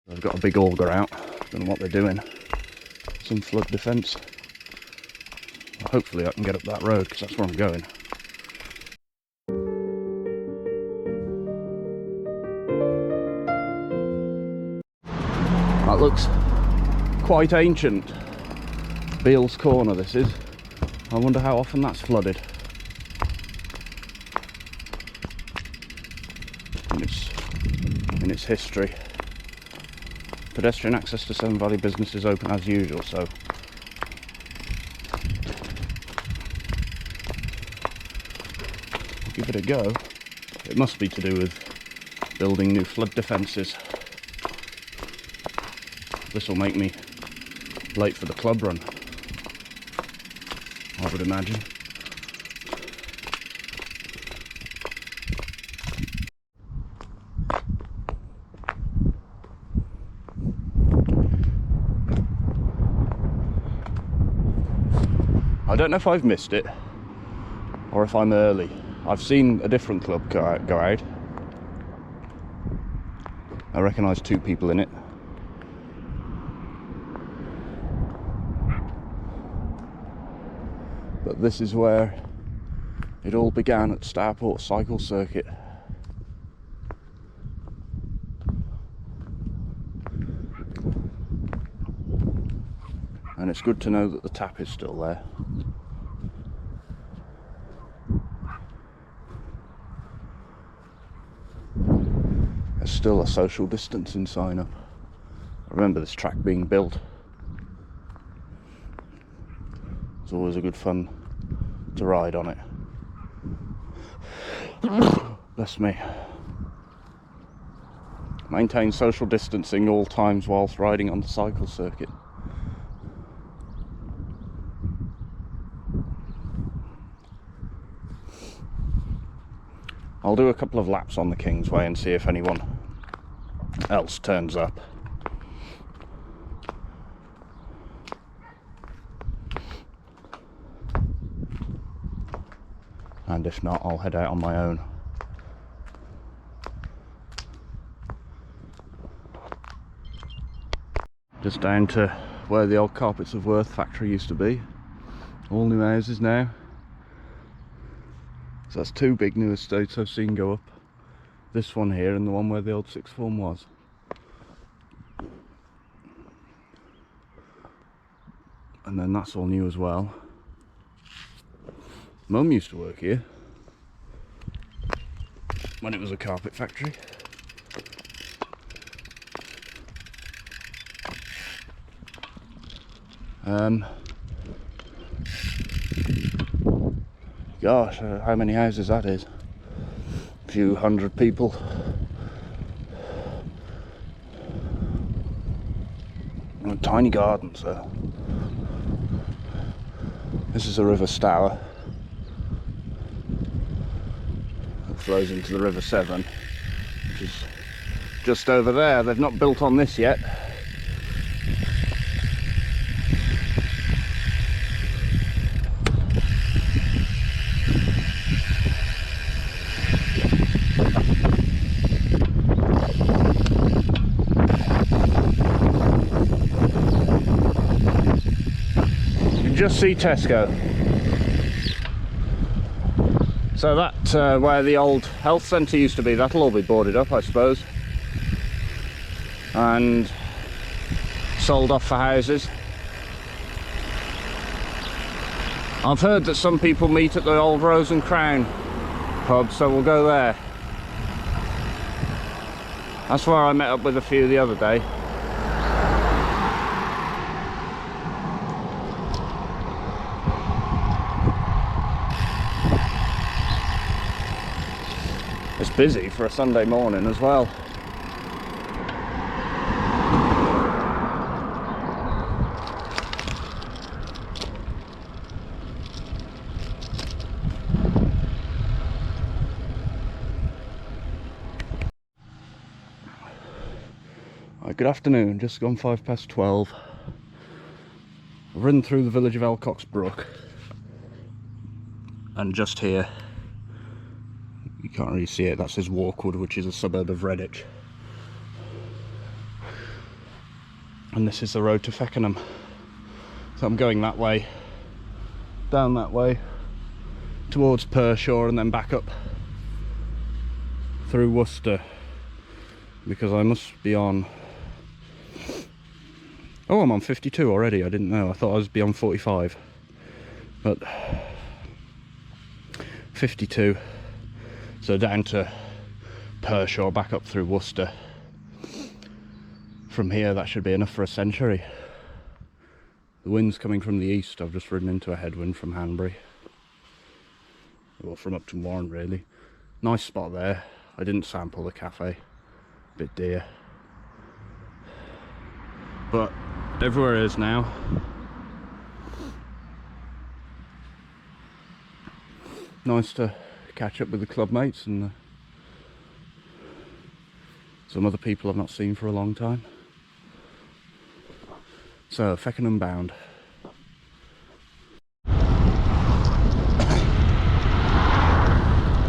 They've got a big auger out. Don't know what they're doing. Some flood defence. Hopefully I can get up that road because that's where I'm going. That looks quite ancient. Beale's Corner this is. I wonder how often that's flooded. In its history. Pedestrian access to Severn Valley business is open as usual, so give it a go. It must be to do with building new flood defences. This will make me late for the club run, I would imagine. I don't know if I've missed it or if I'm early. I've seen a different club go out. I recognise 2 people in it. But this is where it all began, at Stourport Cycle Circuit. And it's good to know that the tap is still there. There's still a social distancing sign up. I remember this track being built. It's always a good fun to ride on it. Bless me. Maintain social distancing all times whilst riding on the cycle circuit. I'll do a couple of laps on the Kingsway and see if anyone else turns up. And if not, I'll head out on my own. Just down to where the old Carpets of Worth factory used to be. All new houses now. So that's 2 big new estates I've seen go up. This one here and the one where the old sixth form was. And then that's all new as well. Mum used to work here when it was a carpet factory. Gosh, how many houses that is? A few hundred people. And a tiny garden, so. This is the River Stour. It flows into the River Severn, which is just over there. They've not built on this yet. Just see Tesco. So that where the old health centre used to be, that'll all be boarded up, I suppose, and sold off for houses. I've heard that some people meet at the old Rose and Crown pub, so we'll go there. That's where I met up with a few the other day. It's busy for a Sunday morning as well. Good afternoon, just gone 12:05. I've ridden through the village of Elcox Brook, and just here, you can't really see it, that says Walkwood, which is a suburb of Redditch. and this is the road to Feckenham. So I'm going that way, down that way towards Pershore, and then back up through Worcester, because I must be on, oh, I'm on 52 already. I didn't know. I thought I was be on 45, but 52. So down to Pershore, back up through Worcester. From here that should be enough for a century. The wind's coming from the east. I've just ridden into a headwind from Hanbury, well, from Upton Warren really. Nice spot there. I didn't sample the cafe, bit dear, but everywhere is now. Nice to catch up with the club mates and some other people I've not seen for a long time. So Feckenham bound.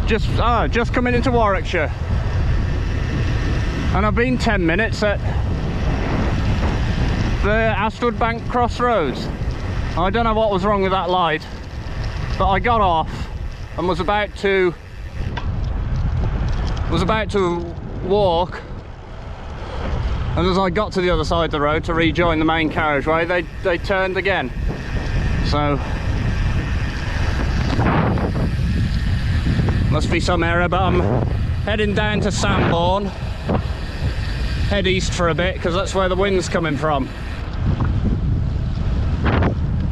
Just coming into Warwickshire, and I've been 10 minutes at the Astwood Bank crossroads. I don't know what was wrong with that light, but I got off and was about to walk, and as I got to the other side of the road to rejoin the main carriageway, they turned again. So must be some error, but I'm heading down to Sanborn, head east for a bit because that's where the wind's coming from.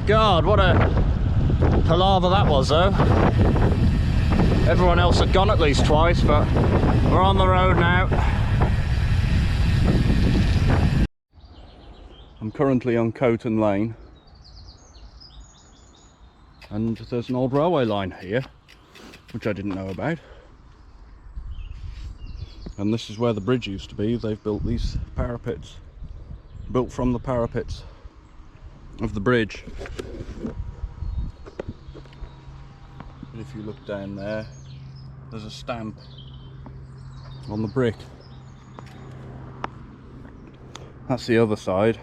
God, what a palaver that was though. Everyone else had gone at least twice, but we're on the road now. I'm currently on Coton Lane, and there's an old railway line here which I didn't know about, and this is where the bridge used to be. They've built these parapets, built from the parapets of the bridge. But if you look down there, there's a stamp on the brick. That's the other side.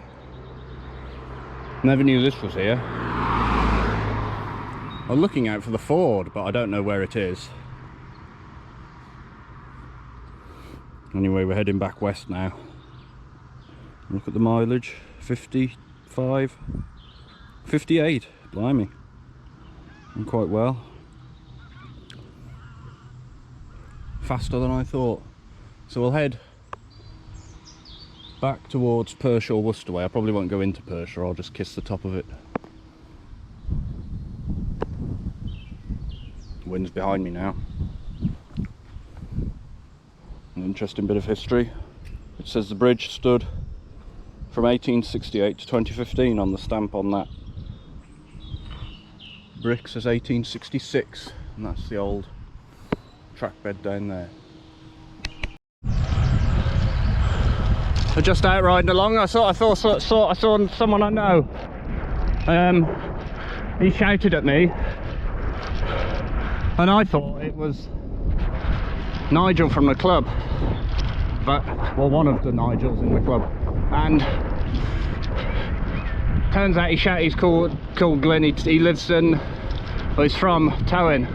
Never knew this was here. I'm looking out for the ford, but I don't know where it is. Anyway, we're heading back west now. Look at the mileage, 55, 58, blimey. I'm quite well. Faster than I thought. So we'll head back towards Pershore, Worcester way. I probably won't go into Pershore, I'll just kiss the top of it. Wind's behind me now. An interesting bit of history. It says the bridge stood from 1868 to 2015 on the stamp on that. Brick says 1866, and that's the old track bed down there. I'm just out riding along. I saw someone I know. He shouted at me, and I thought it was Nigel from the club, but well, one of the Nigels in the club. And turns out he's called Glyn. He lives in, well, he's from Towyn,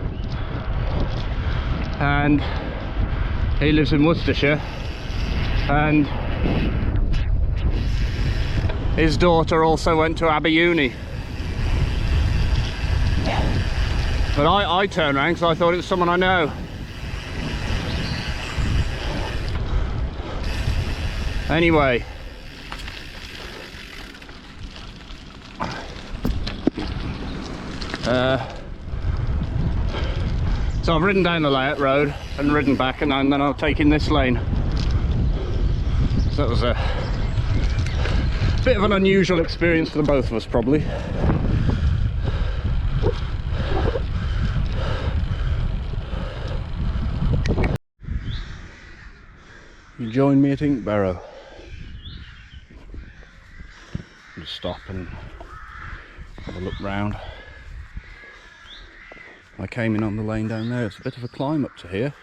and he lives in Worcestershire, and his daughter also went to Abbey Uni. But I turned around because I thought it was someone I know. Anyway, so I've ridden down the layout road and ridden back, and then I'll take in this lane. So that was a bit of an unusual experience for the both of us, probably. You join me at Inkbarrow. Just stop and have a look round. I came in on the lane down there. It's a bit of a climb up to here,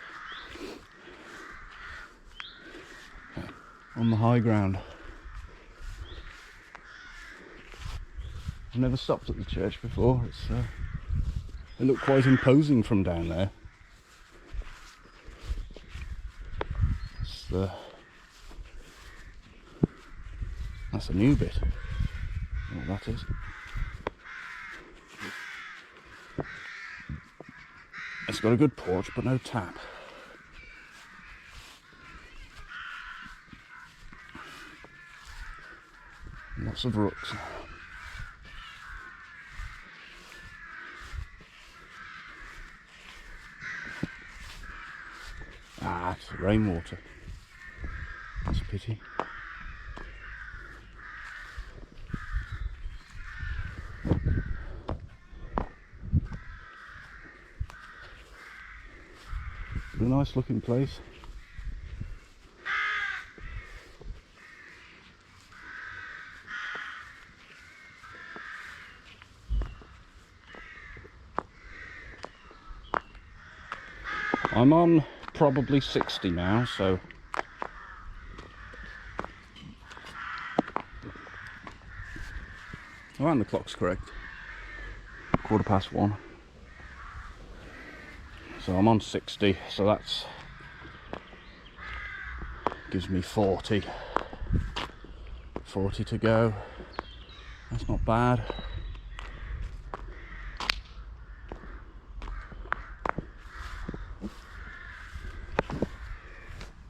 on the high ground. I've never stopped at the church before. It looked quite imposing from down there. That's a new bit. I don't know what that is. It's got a good porch, but no tap. Lots of rooks. Ah, it's rainwater. That's a pity. But a nice looking place. I'm on probably 60 now, so oh, and the clock's correct. 1:15. So I'm on 60, so that's gives me 40 to go. That's not bad.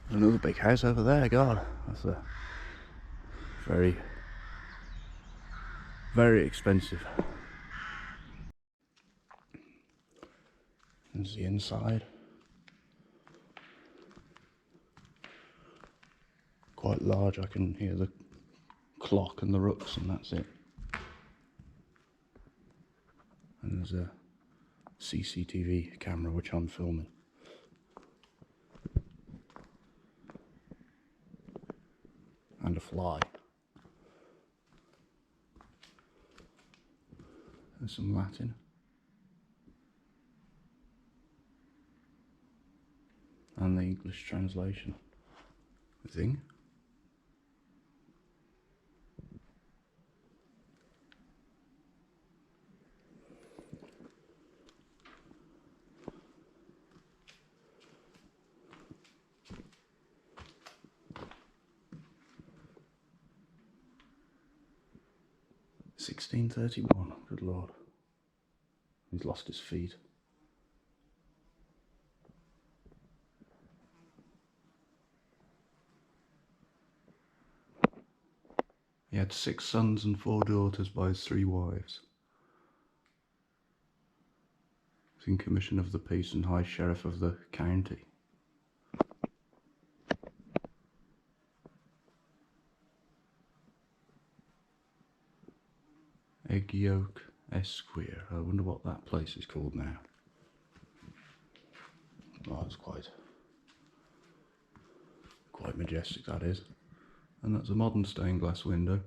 Another big house over there. God, that's a very, very expensive. There's the inside. Quite large. I can hear the clock and the rooks, and that's it. And there's a CCTV camera which I'm filming. And a fly. There's some Latin. And the English translation. I think. $16.31. Good Lord. He's lost his feet. He had 6 sons and 4 daughters by his 3 wives. He's in commission of the peace and high sheriff of the county. Egg Yolk Esquire. I wonder what that place is called now. Oh, it's quite majestic, that is. And that's a modern stained glass window.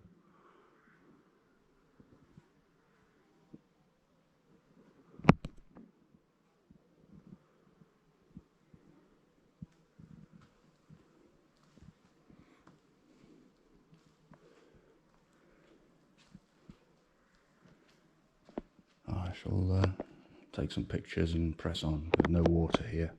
I shall take some pictures and press on with no water here.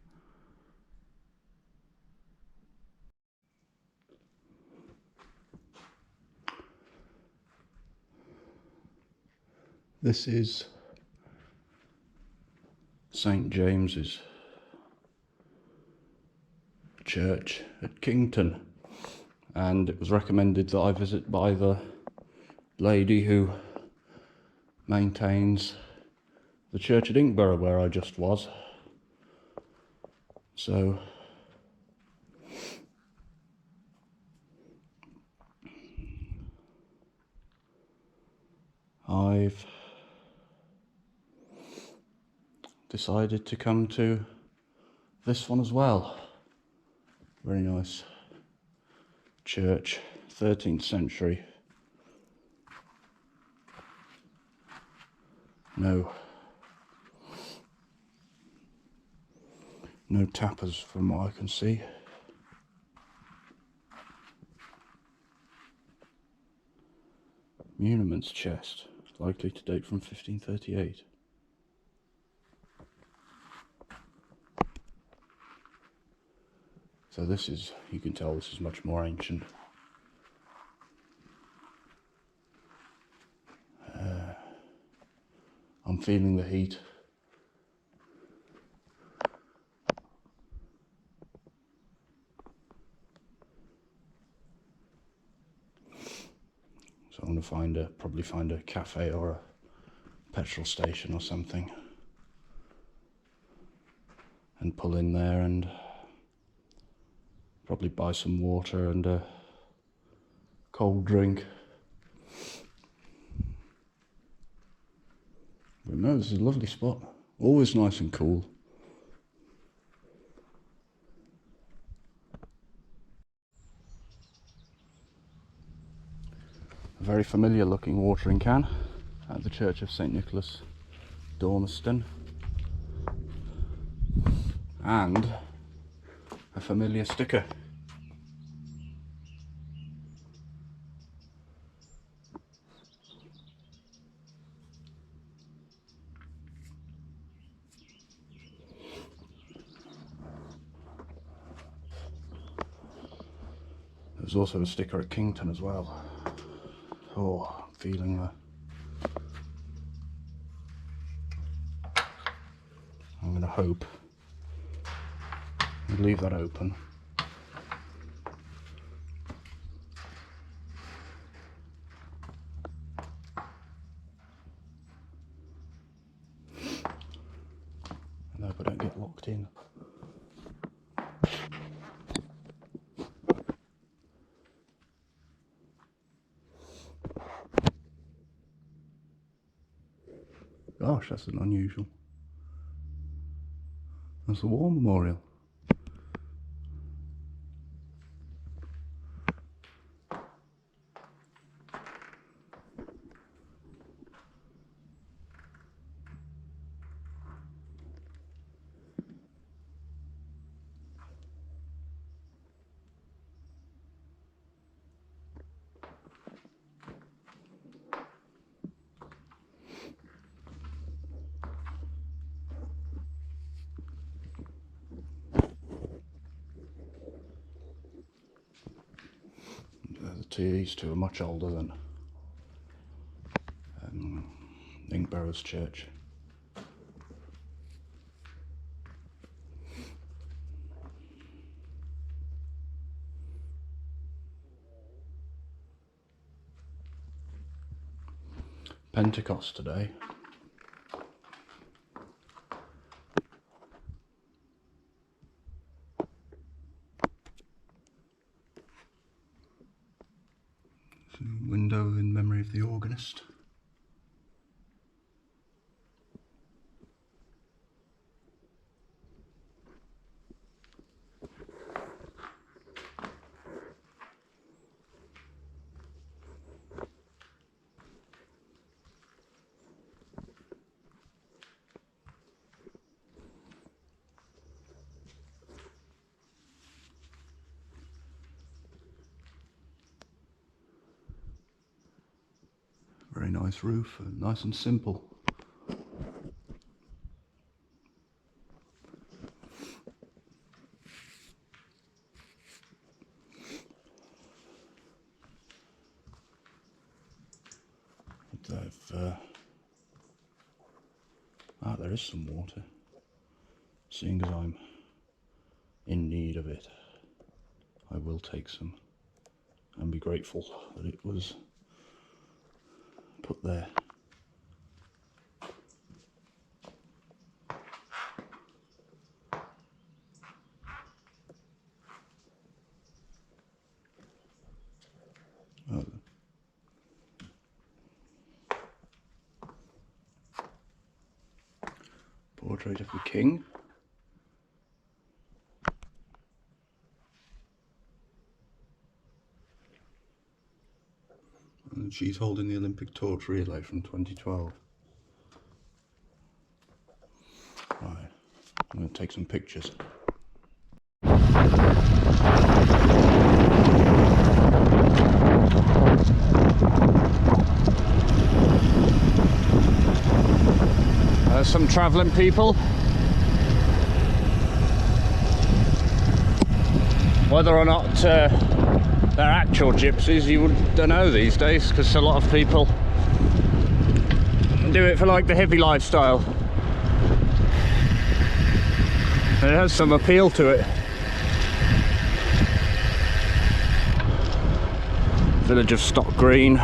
This is St. James's Church at Kington, and it was recommended that I visit by the lady who maintains the church at Inkborough, where I just was. So I've decided to come to this one as well. Very nice church, 13th century. No tappers from what I can see. Muniments chest, likely to date from 1538. So this is, you can tell this is much more ancient. I'm feeling the heat. So I'm going to probably find a cafe or a petrol station or something and pull in there and probably buy some water and a cold drink. But no, this is a lovely spot. Always nice and cool. A very familiar looking watering can at the Church of St Nicholas, Dormiston. And a familiar sticker. There's also a sticker at Kington as well. Oh, I'm feeling that. I'm going to hope and leave that open. And I hope I don't get locked in. Gosh, that's an unusual. That's the War Memorial. These two are much older than Inkborough's church. Pentecost today. Window in memory of the organist. Very nice roof, nice and simple. There is some water. Seeing as I'm in need of it, I will take some and be grateful that it was put there. Oh. Portrait of the King. And she's holding the Olympic torch relay from 2012. Right, I'm going to take some pictures. some travelling people. Whether or not they're actual gypsies, you don't know these days, because a lot of people do it for like the hippie lifestyle. It has some appeal to it. Village of Stock Green.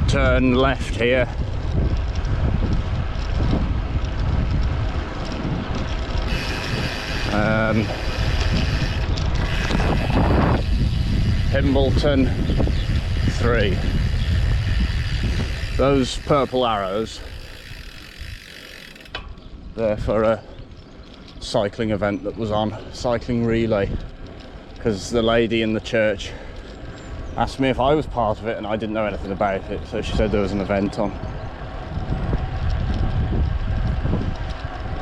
Turn left here. Himbleton 3. Those purple arrows, they're for a cycling event that was on, cycling relay, because the lady in the church asked me if I was part of it and I didn't know anything about it, so she said there was an event on.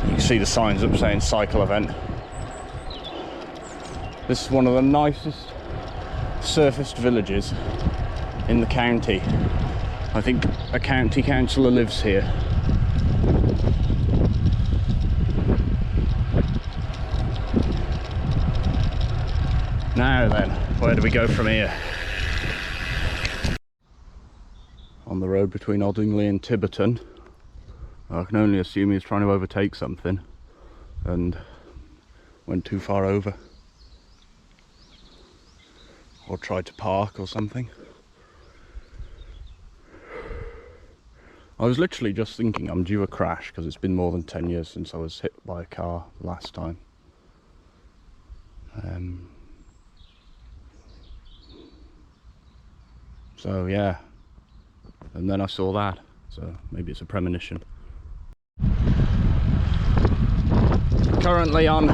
You can see the signs up saying cycle event. This is one of the nicest surfaced villages in the county. I think a county councillor lives here. Now then, where do we go from here? On the road between Oddingley and Tiverton, I can only assume he was trying to overtake something and went too far over, or tried to park or something. I was literally just thinking I'm due a crash, because it's been more than 10 years since I was hit by a car last time. So yeah, and then I saw that, so maybe it's a premonition. Currently on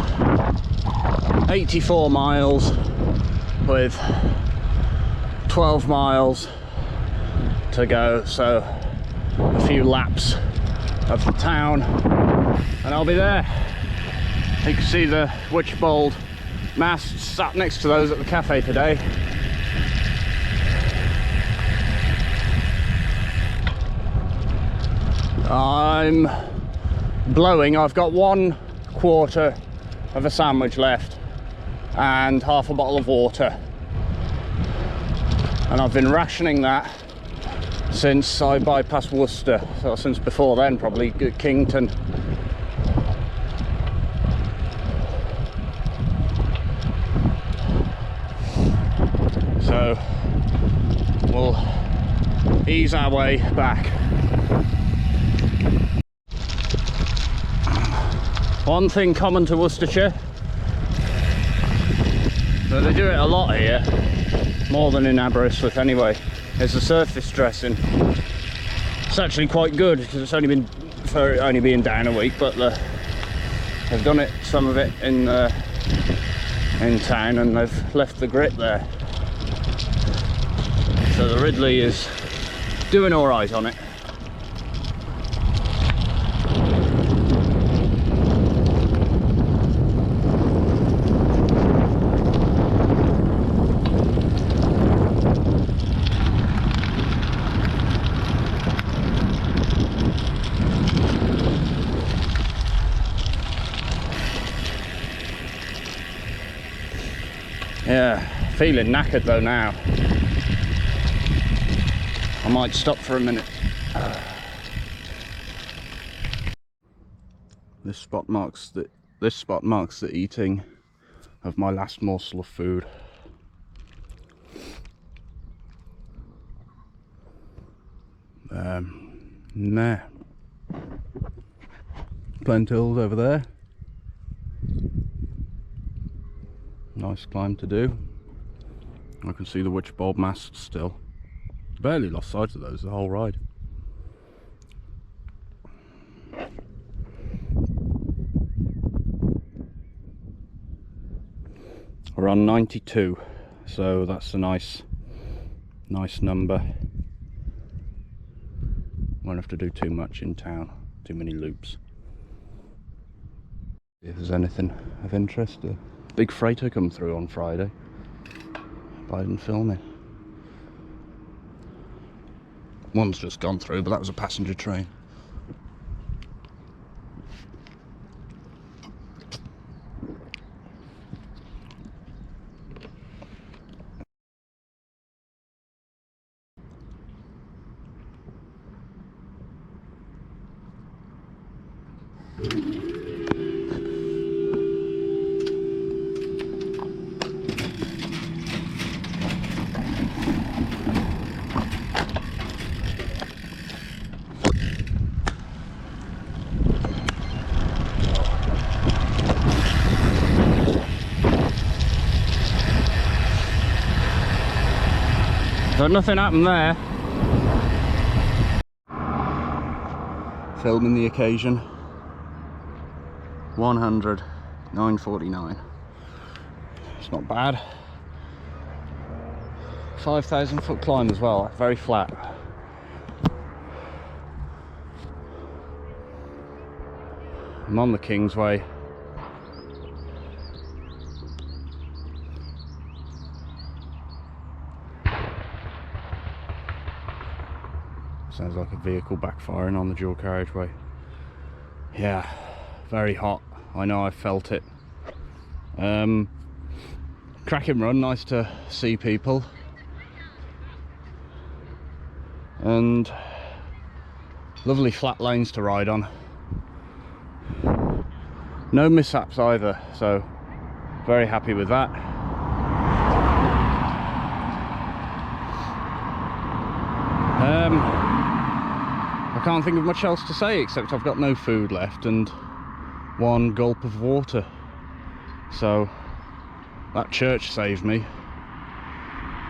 84 miles with 12 miles to go, so a few laps of the town and I'll be there. You can see the Witchbold masts sat next to those at the cafe today. I'm blowing. I've got 1/4 of a sandwich left and half a bottle of water, and I've been rationing that since I bypassed Worcester, so since before then, probably Kington. So we'll ease our way back. One thing common to Worcestershire, so they do it a lot here, more than in Aberystwyth anyway, is the surface dressing. It's actually quite good, because it's only been for it only being down a week, but they've done it, some of it in town, and they've left the grit there. So the Ridley is doing all right on it. Yeah, feeling knackered though now. I might stop for a minute. This spot marks the eating of my last morsel of food. Nah. Plentils over there. Nice climb to do. I can see the Witchbold masts still. Barely lost sight of those the whole ride. We're on 92, so that's a nice number. Won't have to do too much in town, too many loops. If there's anything of interest, a big freighter come through on Friday, but I didn't film it. One's just gone through, but that was a passenger train. But nothing happened there. Filming the occasion. 100, 9:49. It's not bad. 5,000 foot climb as well, very flat. I'm on the Kingsway. Sounds like a vehicle backfiring on the dual carriageway. Yeah, very hot. I know, I felt it. Cracking run, nice to see people. And lovely flat lanes to ride on. No mishaps either, so very happy with that. I can't think of much else to say except I've got no food left and one gulp of water, so that church saved me.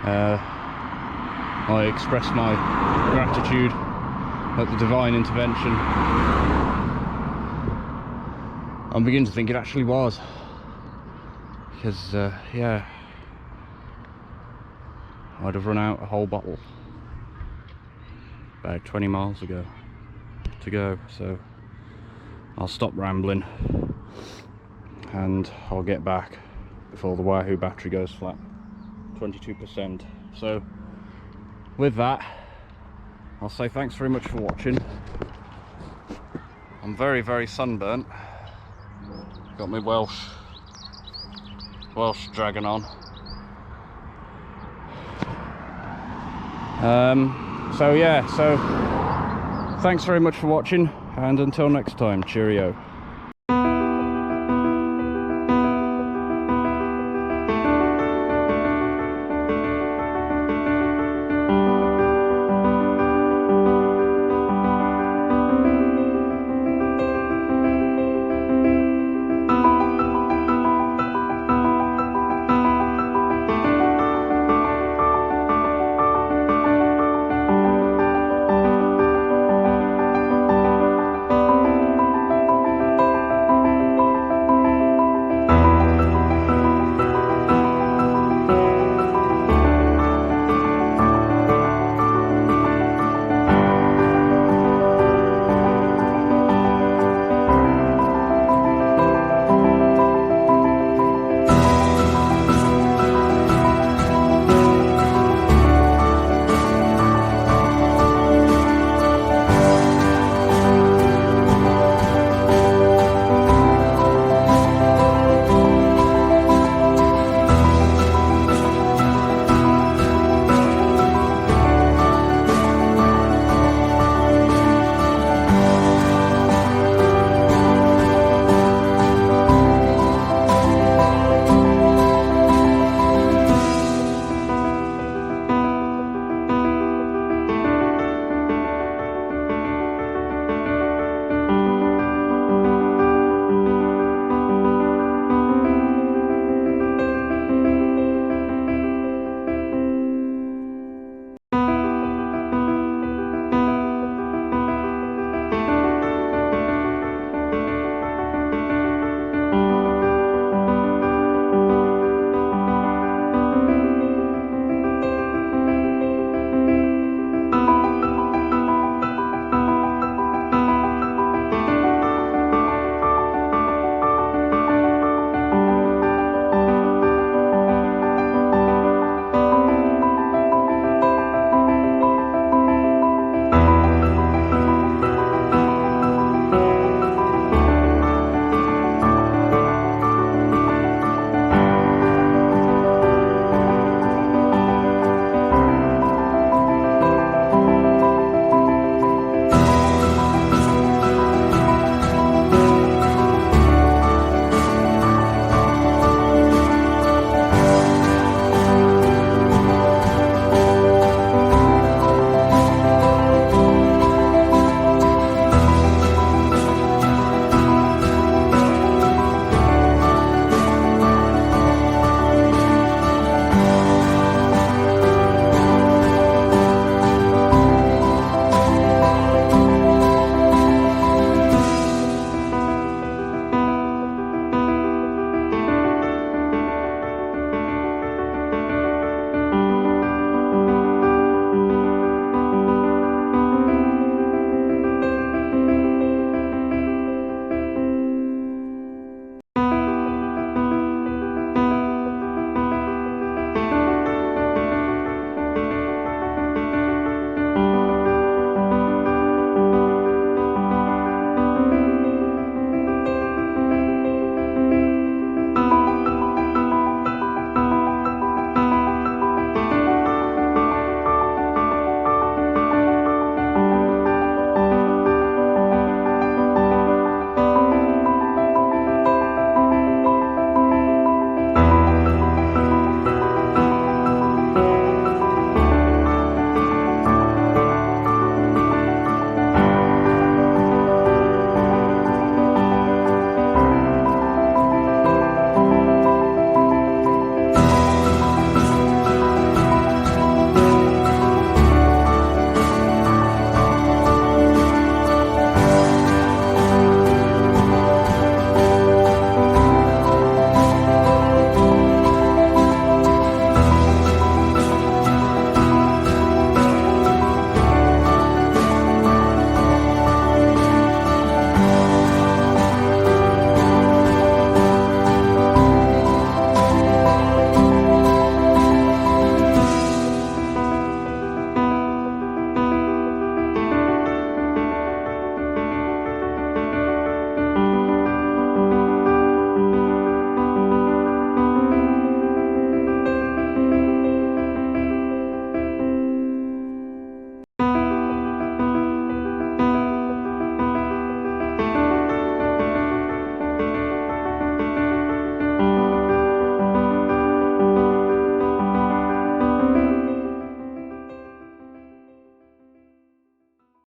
I expressed my gratitude at the divine intervention. I'm beginning to think it actually was, because yeah, I'd have run out a whole bottle about 20 miles ago to go, so I'll stop rambling and I'll get back before the Wahoo battery goes flat. 22%. So with that, I'll say thanks very much for watching. I'm very, very sunburnt. Got my Welsh dragon on. So yeah, so thanks very much for watching, and until next time, cheerio.